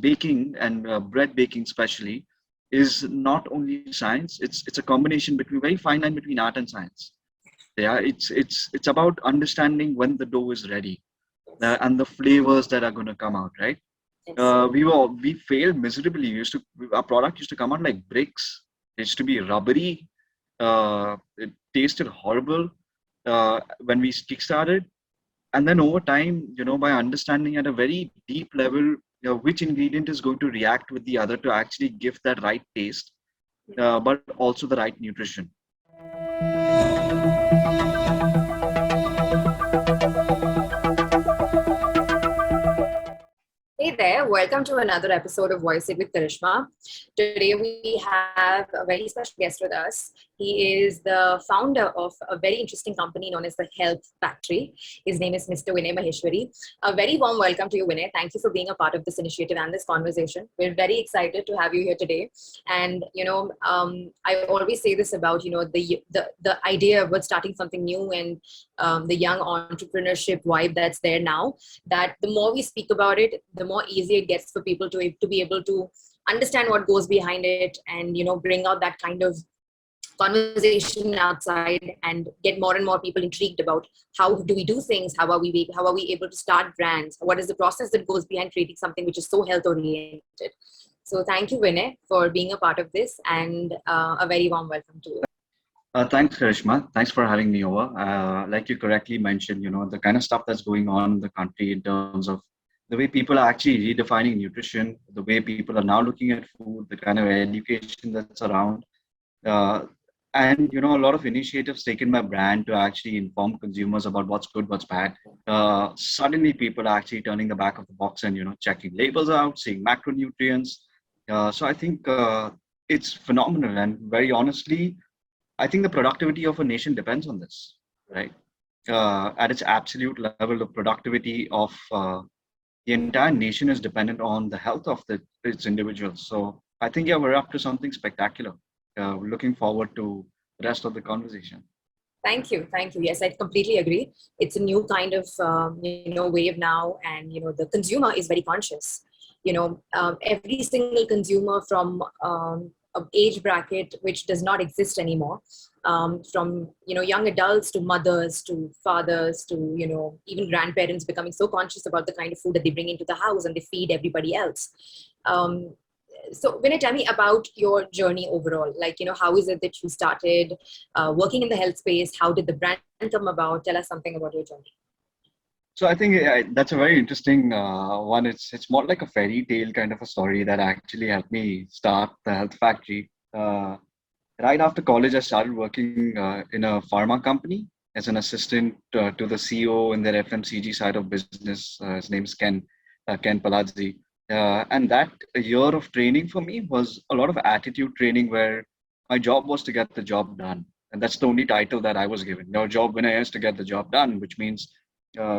baking and bread baking especially is not only science, it's a combination between, very fine line between art and science. Yeah, it's about understanding when the dough is ready, Yes. and the flavors that are going to come out, right? Yes. We failed miserably. Our product used to come out like bricks. It used to be rubbery. It tasted horrible when we kickstarted. And then over time, by understanding at a very deep level, which ingredient is going to react with the other to actually give that right taste, but also the right nutrition. Hey there, welcome to another episode of Voice It with Karishma. Today we have a very special guest with us. He is the founder of a very interesting company known as the Health Factory. His name is Mr. Vinay Maheshwari. A very warm welcome to you, Vinay. Thank you for being a part of this initiative and this conversation. We're very excited to have you here today. And I always say this about the idea of starting something new and the young entrepreneurship vibe that's there now. That the more we speak about it, the more easier it gets for people to be able to understand what goes behind it, and bring out that kind of conversation outside and get more and more people intrigued about how do we do things, how are we able to start brands, what is the process that goes behind creating something which is so health oriented. So thank you, Vinay, for being a part of this, and a very warm welcome to you. Thanks, Karishma. Thanks for having me over. Like you correctly mentioned, the kind of stuff that's going on in the country in terms of the way people are actually redefining nutrition, the way people are now looking at food, the kind of education that's around, uh, and a lot of initiatives taken by brand to actually inform consumers about what's good, what's bad. Suddenly, people are actually turning the back of the box and checking labels out, seeing macronutrients. So I think it's phenomenal, and very honestly, I think the productivity of a nation depends on this, right? At its absolute level, the productivity of the entire nation is dependent on the health of its individuals. So I think, yeah, we're up to something spectacular. Looking forward to the rest of the conversation. Thank you, thank you. Yes, I completely agree. It's a new kind of wave now, and the consumer is very conscious. Every single consumer from a age bracket which does not exist anymore, from young adults to mothers to fathers to even grandparents, becoming so conscious about the kind of food that they bring into the house and they feed everybody else. Um, so Vinay, tell me about your journey overall. Like, how is it that you started working in the health space? How did the brand come about? Tell us something about your journey. So I think that's a very interesting one. It's more like a fairy tale kind of a story that actually helped me start the health factory. Right after college, I started working in a pharma company as an assistant to the CEO in their FMCG side of business. His name is Ken Palazzi. And that year of training for me was a lot of attitude training where my job was to get the job done. And that's the only title that I was given. Your job, when I is to get the job done, which means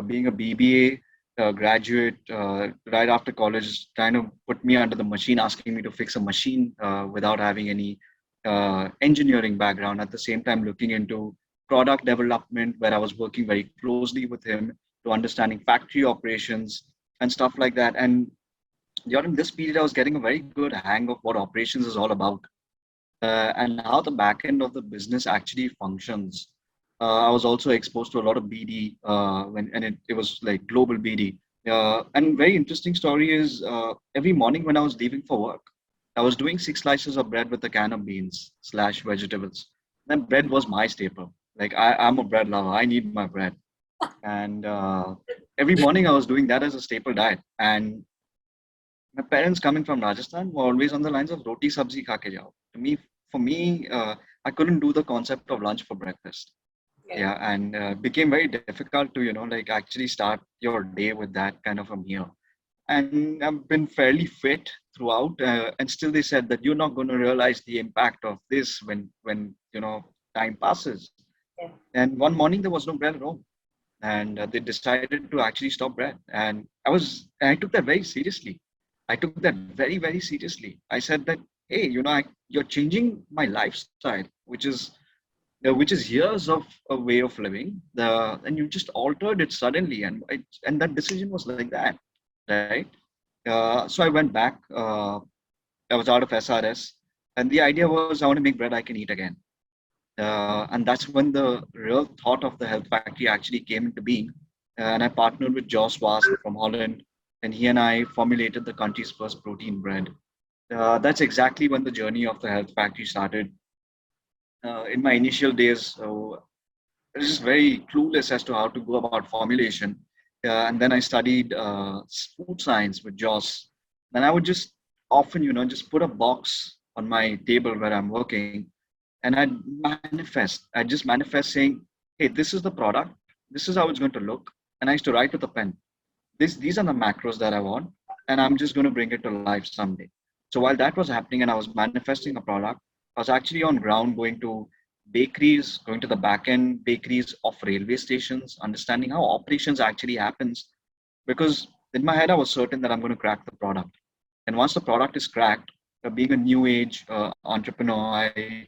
being a BBA graduate right after college kind of put me under the machine, asking me to fix a machine without having any engineering background. At the same time, looking into product development, where I was working very closely with him to understanding factory operations and stuff like that. And during this period, I was getting a very good hang of what operations is all about and how the back end of the business actually functions. I was also exposed to a lot of BD and it was like global BD. And very interesting story is every morning when I was leaving for work, I was doing 6 slices of bread with a can of beans slash vegetables. Then bread was my staple. Like I'm a bread lover. I need my bread. And every morning I was doing that as a staple diet. And my parents coming from Rajasthan were always on the lines of roti sabzi kha ke jao. For me, I couldn't do the concept of lunch for breakfast. Yeah. Yeah, and became very difficult to like actually start your day with that kind of a meal. And I've been fairly fit throughout, and still they said that you're not going to realize the impact of this when time passes. Yeah. And one morning there was no bread at home, and they decided to actually stop bread. And I took that very seriously. I took that very, very seriously. I said that, hey, you're changing my lifestyle, which is years of a way of living, and you just altered it suddenly, and that decision was like that, right? So I went back. I was out of SRS, and the idea was I want to make bread I can eat again. And that's when the real thought of the health factory actually came into being. And I partnered with Josh Vast from Holland, and he and I formulated the country's first protein bread. That's exactly when the journey of the health factory started. In my initial days, I was just very clueless as to how to go about formulation. And then I studied food science with Josh. And I would just often, just put a box on my table where I'm working, and I'd just manifest saying, "Hey, this is the product. This is how it's going to look." And I used to write with a pen. These are the macros that I want, and I'm just going to bring it to life someday. So while that was happening and I was manifesting a product, I was actually on ground going to bakeries, going to the back end bakeries of railway stations, understanding how operations actually happens. Because in my head, I was certain that I'm going to crack the product. And once the product is cracked, being a new age entrepreneur, I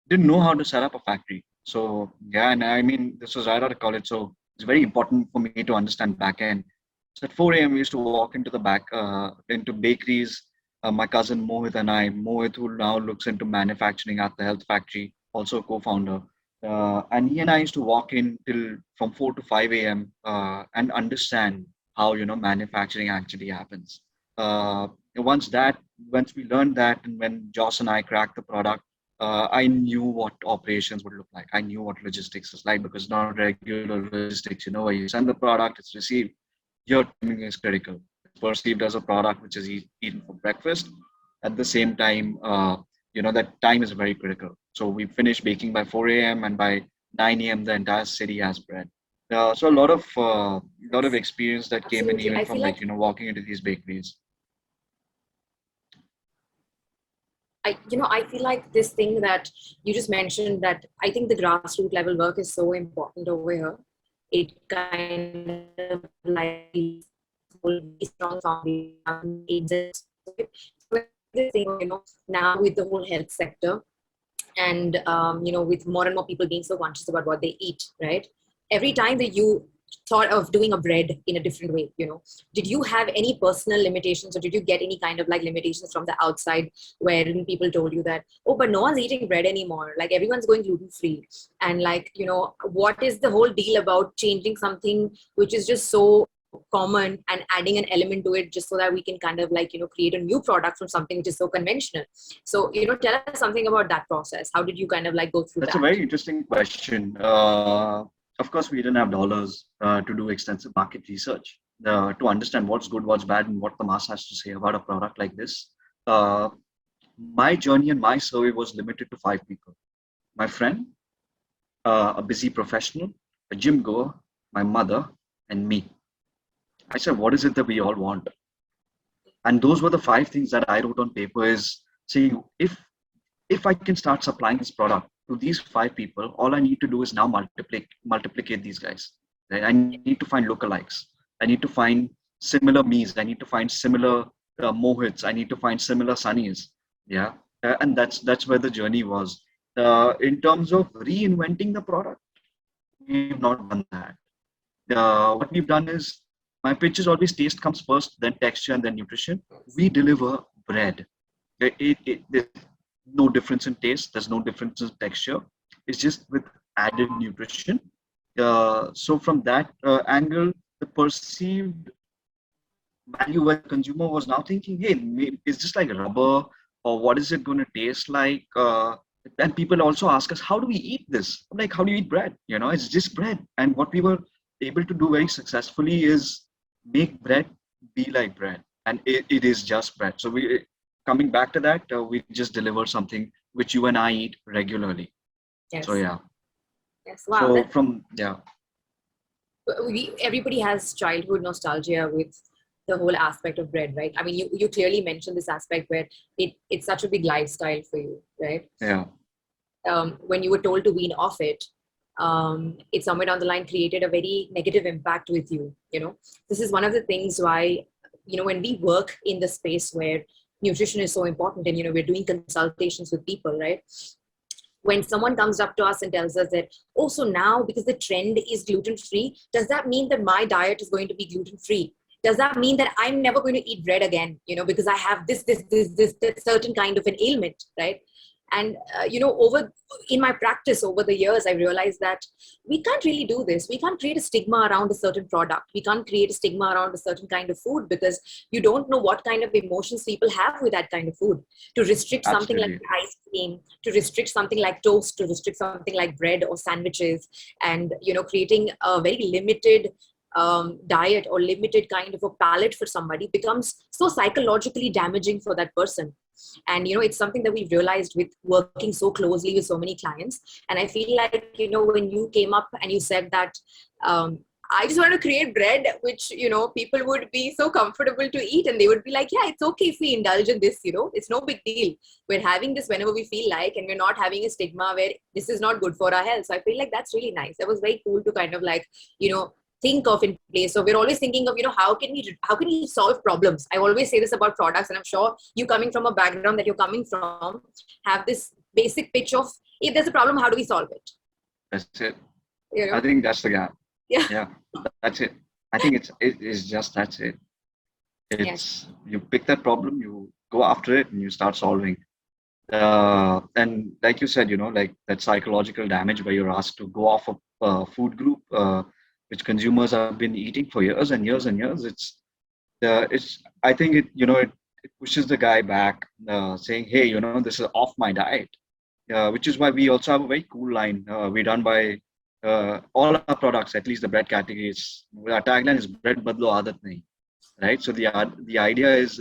didn't know how to set up a factory. So yeah, and I mean, this was right out of college, so it's very important for me to understand back end. So at 4 a.m. we used to walk into the back into bakeries. My cousin Mohit and I, Mohit who now looks into manufacturing at the health factory, also a co-founder. And he and I used to walk in till from 4 to 5 a.m. And understand how manufacturing actually happens. Once we learned that, and when Josh and I cracked the product, I knew what operations would look like. I knew what logistics is like because not regular logistics, where you send the product, it's received. Your timing is critical. It's perceived as a product which is eaten for breakfast. At the same time, that time is very critical. So we finish baking by 4 a.m. and by 9 a.m. the entire city has bread. So a lot of experience that came in Absolutely. even I from feel like walking into these bakeries. I feel like this thing that you just mentioned, that I think the grassroots level work is so important over here. It kind of like whole very strong foundation exists. So this thing, now with the whole health sector, and with more and more people being so conscious about what they eat, right? Every time that you thought of doing a bread in a different way, did you have any personal limitations, or did you get any kind of like limitations from the outside, wherein people told you that, oh, but no one's eating bread anymore, like everyone's going gluten free, and like, what is the whole deal about changing something which is just so common and adding an element to it, just so that we can kind of like, create a new product from something which is so conventional? So, tell us something about that process. How did you kind of like go through That's a that? very interesting question. Of course, we didn't have dollars to do extensive market research to understand what's good, what's bad, and what the mass has to say about a product like this. Uh, my journey and my survey was limited to 5 people: my friend, a busy professional, a gym goer, my mother, and me. I said, what is it that we all want? And those were the 5 things that I wrote on paper. Is see, if I can start supplying this product to these 5 people, all I need to do is now multiplicate these guys. Right? I need to find lookalikes. I need to find similar me's. I need to find similar Mohits. I need to find similar Sunnies. Yeah, and that's where the journey was. In terms of reinventing the product, we've not done that. What we've done is my pitch is always taste comes first, then texture, and then nutrition. We deliver bread. There's no difference in taste. There's no difference in texture. It's just with added nutrition. So from that angle, the perceived value where the consumer was now thinking, hey, is this like rubber, or what is it going to taste like? And people also ask us, how do we eat this? I'm like, how do you eat bread? It's just bread. And what we were able to do very successfully is make bread be like bread, and it is just bread. So we coming back to that, we just deliver something which you and I eat regularly. So Yes. yeah. Yes. Wow. So from yeah. Everybody has childhood nostalgia with the whole aspect of bread, right? I mean, you clearly mentioned this aspect where it's such a big lifestyle for you, right? Yeah. When you were told to wean off it, it somewhere down the line created a very negative impact with you. This is one of the things why, when we work in the space where nutrition is so important, and we're doing consultations with people, right? When someone comes up to us and tells us that, oh, so now because the trend is gluten free, does that mean that my diet is going to be gluten free? does that mean that I'm never going to eat bread again, because I have this certain kind of an ailment, right? And over in my practice over the years, I realized that we can't really do this. We can't create a stigma around a certain product. We can't create a stigma around a certain kind of food, because you don't know what kind of emotions people have with that kind of food. To restrict something like Absolutely. ice cream, to restrict something like toast, to restrict something like bread or sandwiches, and creating a very limited diet or limited kind of a palate for somebody becomes so psychologically damaging for that person. And it's something that we've realized with working so closely with so many clients. And I feel like when you came up and you said that, I just want to create bread which people would be so comfortable to eat, and they would be like, yeah, it's okay if we indulge in this, it's no big deal. We're having this whenever we feel like, and we're not having a stigma where this is not good for our health. So I feel like that's really nice. That was very cool to kind of like think of in place. So we're always thinking of how can we solve problems. I always say this about products, and I'm sure you, coming from a background that you're coming from, have this basic pitch of, if there's a problem, how do we solve it? That's it. you I know think that's the gap. yeah. Yeah, that's it. I think it's just that's it. Yes. It's you pick that problem, you go after it, and you start solving. And like you said, like that psychological damage where you're asked to go off a food group, which consumers have been eating for years and years and years. It's. I think it pushes the guy back, saying, "Hey, this is off my diet." Which is why we also have a very cool line. We done by all our products, at least the bread categories. Our tagline is "Bread badlo aadat nahi," right? So the idea is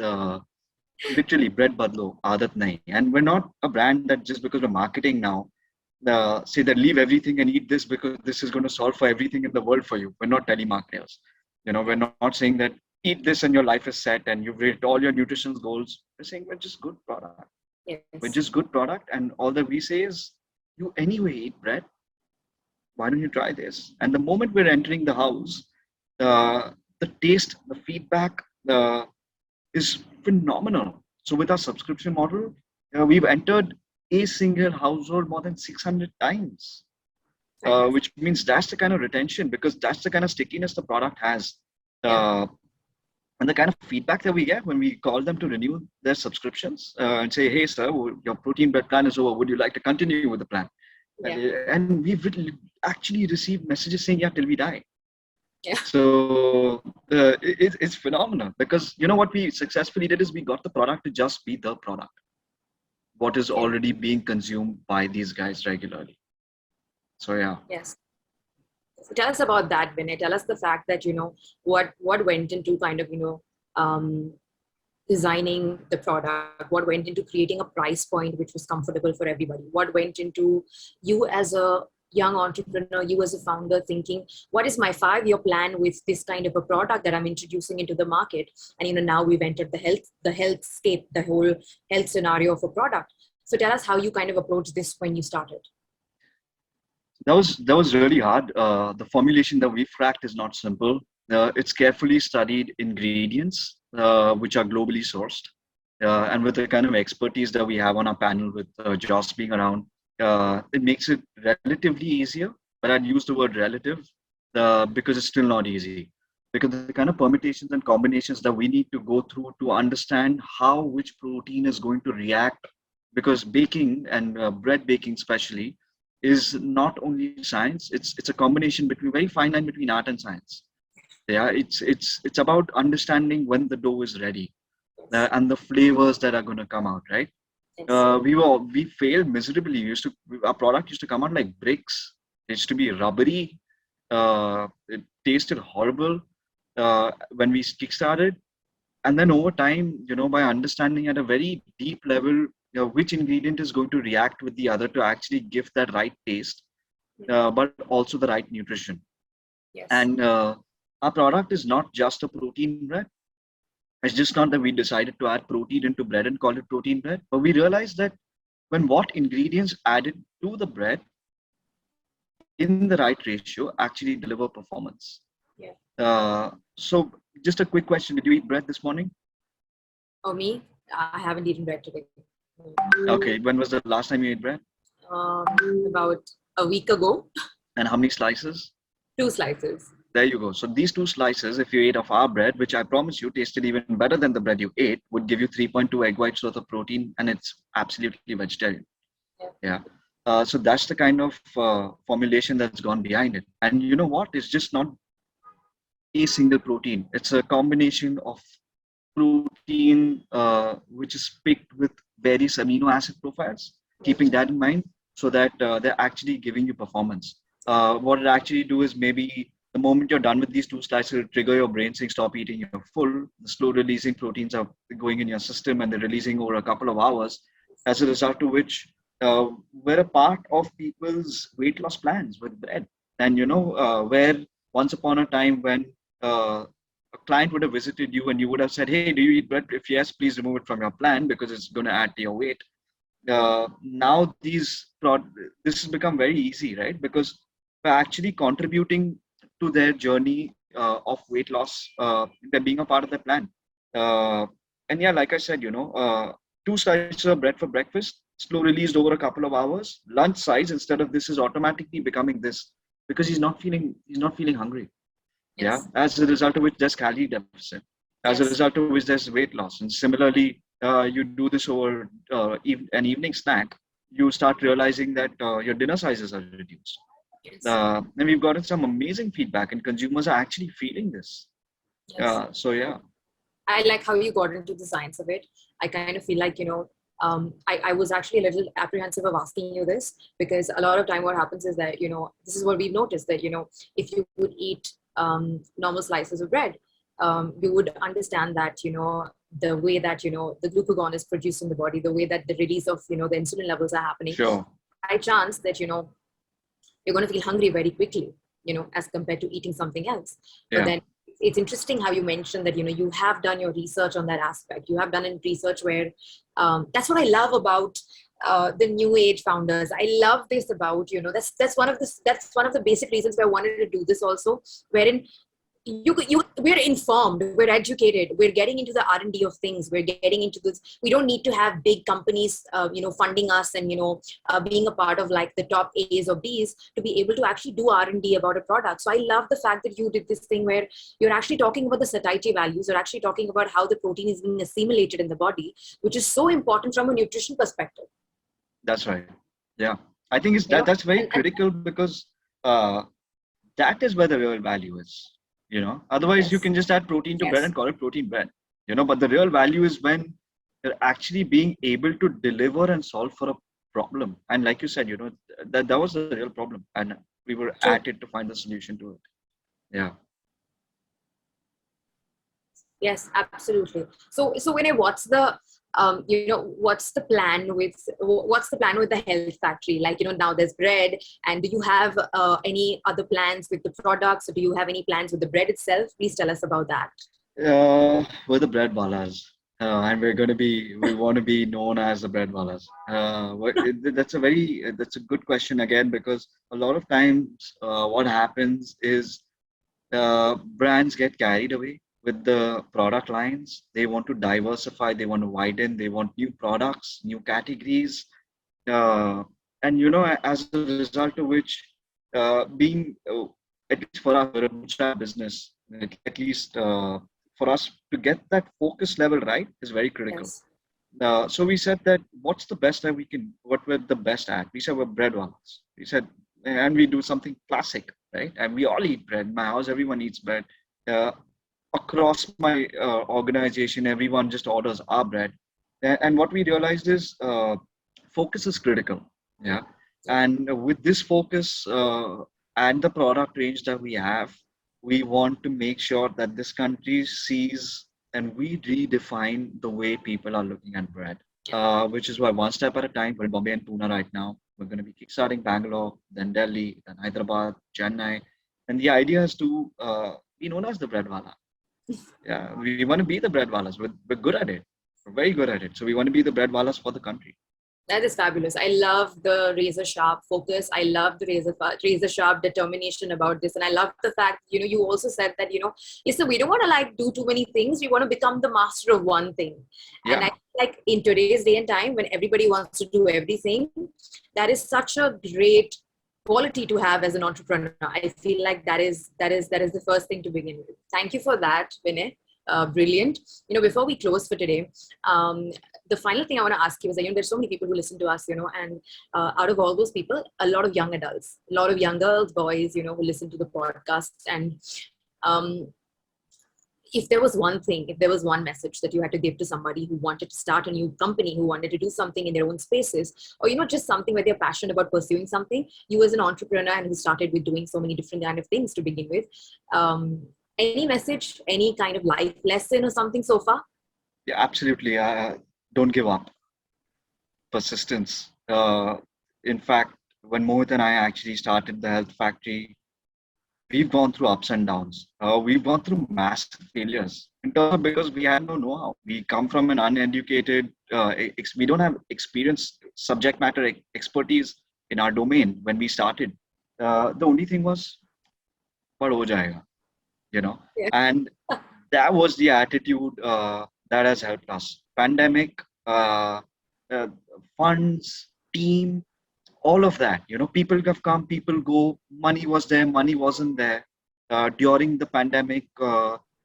literally bread badlo aadat nahi, and we're not a brand that just because we're marketing now say that leave everything and eat this because this is going to solve for everything in the world for you. We're not telemarketers. We're not saying that eat this and your life is set and you've reached all your nutritional goals. We're saying we're just good product. We're Yes. just good product, and all that we say is, you anyway eat bread. Why don't you try this? And the moment we're entering the house, the taste, the feedback is phenomenal. So with our subscription model, we've entered a single household more than 600 times, Fantastic. which means that's the kind of retention, because that's the kind of stickiness the product has. Yeah. Uh, and the kind of feedback that we get when we call them to renew their subscriptions and say, hey, sir, your protein bread plan is over. Would you like to continue with the plan? Yeah. And we've actually received messages saying, yeah, till we die. Yeah. So it's phenomenal, because what we successfully did is we got the product to just be the product, what is Yeah. already being consumed by these guys regularly. So yeah. Yes. So tell us about that, Vinay. Tell us the fact that what went into kind of um, designing the product, what went into creating a price point which was comfortable for everybody, what went into you as a young entrepreneur, you as a founder, thinking, what is my 5-year plan with this kind of a product that I'm introducing into the market? And now we've entered the health scape, the whole health scenario of a product. So tell us how you kind of approached this when you started. That was really hard. The formulation that we've cracked is not simple. It's carefully studied ingredients, which are globally sourced, and with the kind of expertise that we have on our panel, with Joss being around, it makes it relatively easier. But I'd use the word relative because it's still not easy. Because the kind of permutations and combinations that we need to go through to understand how which protein is going to react, because baking and bread baking especially is not only science, it's a combination between, very fine line between art and science. Yeah, it's about understanding when the dough is ready, Yes. and the flavors that are going to come out, right? Yes. We failed miserably. Our product used to come out like bricks. It used to be rubbery. It tasted horrible when we kickstarted. And then over time, by understanding at a very deep level, which ingredient is going to react with the other to actually give that right taste, but also the right nutrition. Yes. And our product is not just a protein bread. It's just not that we decided to add protein into bread and call it protein bread, but we realized that when what ingredients added to the bread in the right ratio actually deliver performance. Yeah. So just a quick question: did you eat bread this morning? Oh, me, I haven't eaten bread today. Okay, when was the last time you ate bread? About a week ago. And how many slices? 2 slices. There you go. So these two slices, if you ate of our bread, which I promise you tasted even better than the bread you ate, would give you 3.2 egg whites worth of protein, and it's absolutely vegetarian. Yeah. Yeah. So that's the kind of formulation that's gone behind it. And you know what? It's just not a single protein. It's a combination of protein which is picked with various amino acid profiles, keeping that in mind so that they're actually giving you performance. What it actually do is maybe the moment you're done with these two slices, it'll trigger your brain saying stop eating, you're full. The slow releasing proteins are going in your system and they're releasing over a couple of hours, as a result to which we're a part of people's weight loss plans with bread. And where once upon a time when a client would have visited you and you would have said, "Hey, do you eat bread? If yes, please remove it from your plan because it's going to add to your weight." Now this has become very easy, right? Because we're actually contributing to their journey of weight loss by being a part of their plan. Uh, and yeah, like I said, two slices of bread for breakfast, slow released over a couple of hours. Lunch size instead of this is automatically becoming this because he's not feeling hungry. Yeah, Yes. as a result of which there's calorie deficit, as a Yes. result of which there's weight loss. And similarly, you do this over an evening snack, you start realizing that your dinner sizes are reduced. Yes. And we've gotten some amazing feedback, and consumers are actually feeling this. Yes. So yeah, I like how you got into the science of it. I kind of feel like, I was actually a little apprehensive of asking you this because a lot of time what happens is that, this is what we've noticed that, if you would eat normal slices of bread, you would understand that, the way that, the glucagon is produced in the body, the way that the release of, the insulin levels are happening, sure. by chance that, you're going to feel hungry very quickly, as compared to eating something else. But Yeah, then it's interesting how you mentioned that, you have done your research on that aspect. You have done in research where that's what I love about the new age founders. I love this about, that's one of the basic reasons why I wanted to do this also, wherein we're informed, we're educated, we're getting into the R&D of things, we're getting into this. We don't need to have big companies funding us and being a part of like the top A's or B's to be able to actually do R&D about a product. So I love the fact that you did this thing where you're actually talking about the satiety values, you're actually talking about how the protein is being assimilated in the body, which is so important from a nutrition perspective. that's right. Yeah, I think it's you know that's very and critical because uh, that is where the real value is. Otherwise you yes, can just add protein to bread yes, and call it protein bread. But the real value is when you're actually being able to deliver and solve for a problem. And like you said, that was the real problem, and we were at true. it to find the solution to it. Yeah. Yes, absolutely. So Vinay, what's the plan with the health factory? Like, now there's bread, and do you have any other plans with the products, or do you have any plans with the bread itself? Please tell us about that. We're the bread ballas, and we want to be known as the bread ballas. That's a good question again, because a lot of times what happens is brands get carried away with the product lines. They want to diversify, they want to widen, they want new products, new categories, uh, and as a result of which, being at least for us, we're a bootstrap business. At least for us to get that focus level right is very critical. Yes. So we said that what's the best that we can, what we're the best at? We said we're bread ones. We said, and we do something classic, right? And we all eat bread. In my house, everyone eats bread. Uh, Across my organization, everyone just orders our bread. And what we realized is focus is critical. Yeah. And with this focus and the product range that we have, we want to make sure that this country sees and we redefine the way people are looking at bread, which is why one step at a time. We're in Bombay and Pune right now. We're going to be kickstarting Bangalore, then Delhi, then Hyderabad, Chennai. And the idea is to be known as the breadwala. Yeah, we want to be the breadwalas. We're good at it. We're very good at it. So we want to be the breadwalas for the country. That is fabulous. I love the razor sharp focus. I love the razor sharp determination about this, and I love the fact you also said that listen, we don't want to like do too many things. We want to become the master of one thing, and I Yeah, feel like in today's day and time when everybody wants to do everything, that is such a great quality to have as an entrepreneur. I feel like that is the first thing to begin with. Thank you for that, Vinay. Brilliant. Before we close for today, the final thing I want to ask you is that there's so many people who listen to us, and out of all those people, a lot of young adults, a lot of young girls, boys, who listen to the podcast. And um, if there was one thing, if there was one message that you had to give to somebody who wanted to start a new company, who wanted to do something in their own spaces, or just something where they're passionate about pursuing something, you as an entrepreneur and who started with doing so many different kind of things to begin with, um, any message, any kind of life lesson or something so far? Yeah, absolutely. Don't give up. Persistence. In fact, when Mohit and I actually started the Health Factory, we've gone through ups and downs. We've gone through massive failures in terms of because we had no know-how. We come from an uneducated, we don't have experience, subject matter expertise in our domain when we started. The only thing was, "Pad ho jayega," you know, Yeah. and that was the attitude that has helped us. Pandemic, uh, funds, team, all of that. People have come, people go. Money was there, money wasn't there. During the pandemic,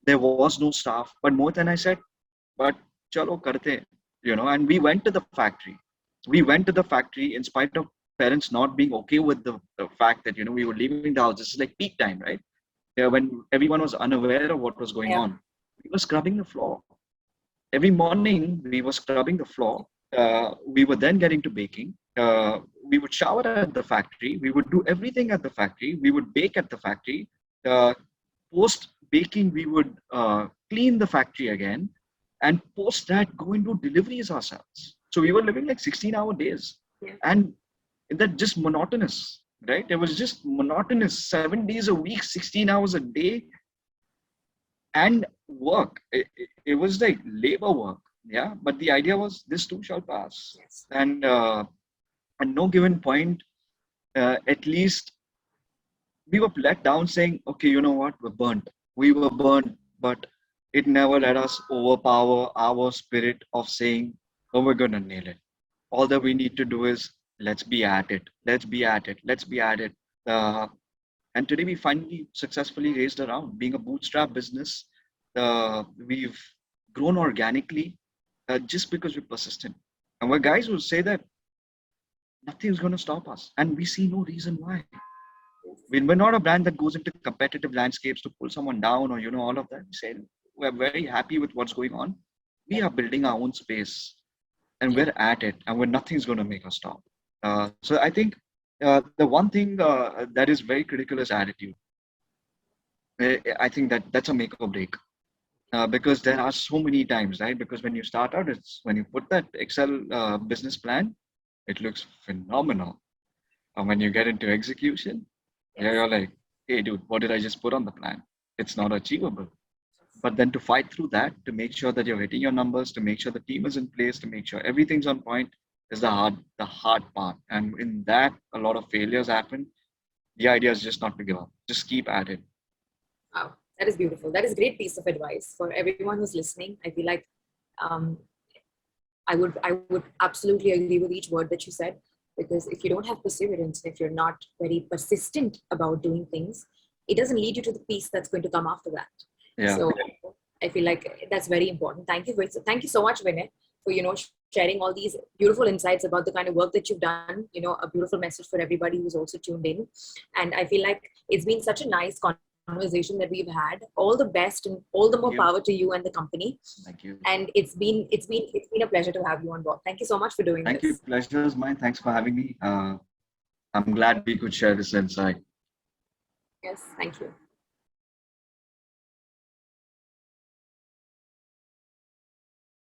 there was no staff. But more than I said, but chalo karte, and we went to the factory. We went to the factory in spite of parents not being okay with the fact that we were leaving the house. This is like peak time, right? When everyone was unaware of what was going Yeah. on. We were scrubbing the floor. Every morning, we were scrubbing the floor. We were then getting to baking. We would shower at the factory. We would do everything at the factory. We would bake at the factory. Post baking, we would clean the factory again. And post that, go and do deliveries ourselves. So we were living like 16-hour days. Yeah. And that just monotonous, right? It was just monotonous. 7 days a week, 16 hours a day, and work. It was like labor work, yeah. But the idea was this too shall pass, Yes. and at no given point, at least we were let down, saying, "Okay, you know what? We're burnt. We were burnt," but it never let us overpower our spirit of saying, "Oh, we're gonna nail it. All that we need to do is let's be at it. Let's be at it. Let's be at it." And today we finally successfully raised around. Being a bootstrap business, we've grown organically just because we're persistent. And we're guys who say that nothing's going to stop us. And we see no reason why. We're not a brand that goes into competitive landscapes to pull someone down or, all of that. We say we're very happy with what's going on. We are building our own space and we're at it, and nothing's going to make us stop. So I think the one thing that is very critical is attitude. I think that's a make or break. Because there are so many times, right? Because when you start out, it's when you put that Excel business plan, it looks phenomenal. And when you get into execution, yeah, you're like, hey, dude, what did I just put on the plan? It's not achievable. But then to fight through that, to make sure that you're hitting your numbers, to make sure the team is in place, to make sure everything's on point, is the hard part. And in that, a lot of failures happen. The idea is just not to give up. Just keep at it. Wow, that is beautiful. That is a great piece of advice for everyone who's listening. I feel like um, I would absolutely agree with each word that you said, because if you don't have perseverance, if you're not very persistent about doing things, it doesn't lead you to the peace that's going to come after that. Yeah. So I feel like that's very important. Thank you so much, Vinay, for sharing all these beautiful insights about the kind of work that you've done. A beautiful message for everybody who's also tuned in. And I feel like it's been such a nice conversation that we've had. All the best and all the more power to you and the company. Thank you. And it's been a pleasure to have you on board. Thank you so much for doing Thank this. you. Pleasure is mine. Thanks for having me. I'm glad we could share this insight. Yes, thank you.